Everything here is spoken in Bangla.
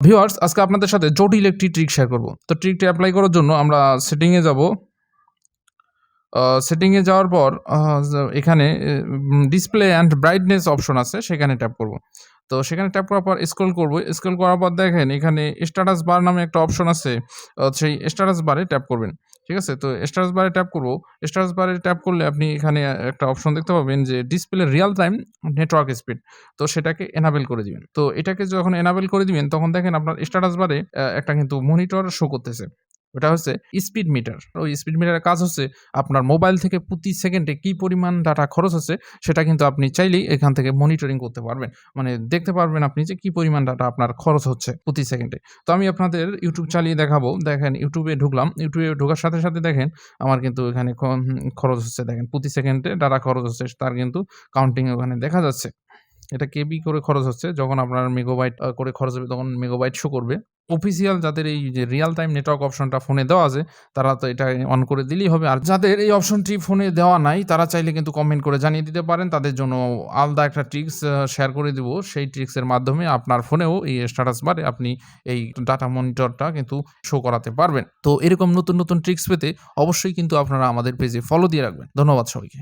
ভিউয়ার্স, আজকে আপনাদের সাথে জটিল একটি ট্রিক শেয়ার করব। তো ট্রিকটি এপ্লাই করার জন্য আমরা সেটিংয়ে যাব। সেটিংয়ে যাওয়ার পর এখানে ডিসপ্লে অ্যান্ড ব্রাইটনেস অপশন আছে, সেখানে ট্যাপ করব। তো সেখানে ট্যাপ করার পর স্ক্রল করব। স্ক্রল করার পর দেখেন এখানে স্ট্যাটাস বার নামে একটা অপশন আছে। সেই স্ট্যাটাস বারে ট্যাপ করবেন। ঠিক আছে? তো স্ট্যাটাস বারে ট্যাপ করব। স্ট্যাটাস বারে ট্যাপ করলে আপনি এখানে একটা অপশন দেখতে পাবেন যে display Real time network speed. তো সেটাকে এনাবেল করে দিবেন। তো এটাকে যখন এনাবেল করে দিবেন তখন দেখেন আপনার স্ট্যাটাস বারে একটা কিন্তু মনিটর শো করতেছে। ওটা হচ্ছে স্পিড মিটার। ওই স্পিড মিটারের কাজ হচ্ছে আপনার মোবাইল থেকে প্রতি সেকেন্ডে কি পরিমাণ ডাটা খরচ হচ্ছে সেটা কিন্তু আপনি চাইলেই এখান থেকে মনিটরিং করতে পারবেন। মানে দেখতে পারবেন আপনি যে কি পরিমাণ ডাটা আপনার খরচ হচ্ছে প্রতি সেকেন্ডে। তো আমি আপনাদের YouTube চালিয়ে দেখাবো। দেখেন YouTube এ ঢুকলাম। YouTube এ ঢোকার সাথে, সাথে দেখেন আমার কিন্তু এখানে খরচ হচ্ছে, দেখেন প্রতি সেকেন্ডে ডাটা খরচ হচ্ছে তার কিন্তু কাউন্টিং ওখানে দেখা যাচ্ছে। এটা কেবি করে খরচ হচ্ছে। যখন আপনার মেগাবাইট করে খরচ হবে তখন মেগাবাইট শো করবে। অফিসিয়াল যাদের এই যে রিয়াল টাইম নেটওয়ার্ক অপশনটা ফোনে দেওয়া আছে, তারা তো এটা অন করে দিলেই হবে। আর যাদের এই অপশনটি ফোনে দেওয়া নাই, তারা চাইলে কিন্তু কমেন্ট করে জানিয়ে দিতে পারেন। তাদের জন্য আলাদা একটা ট্রিক্স শেয়ার করে দিব। সেই ট্রিক্সের মাধ্যমে আপনার ফোনেও এই স্ট্যাটাস বারে আপনি এই ডাটা মনিটরটা কিন্তু শো করাতে পারবেন। তো এরকম নতুন, নতুন ট্রিক্স পেতে অবশ্যই কিন্তু আপনারা আমাদের পেজে ফলো দিয়ে রাখবেন। ধন্যবাদ সবাইকে।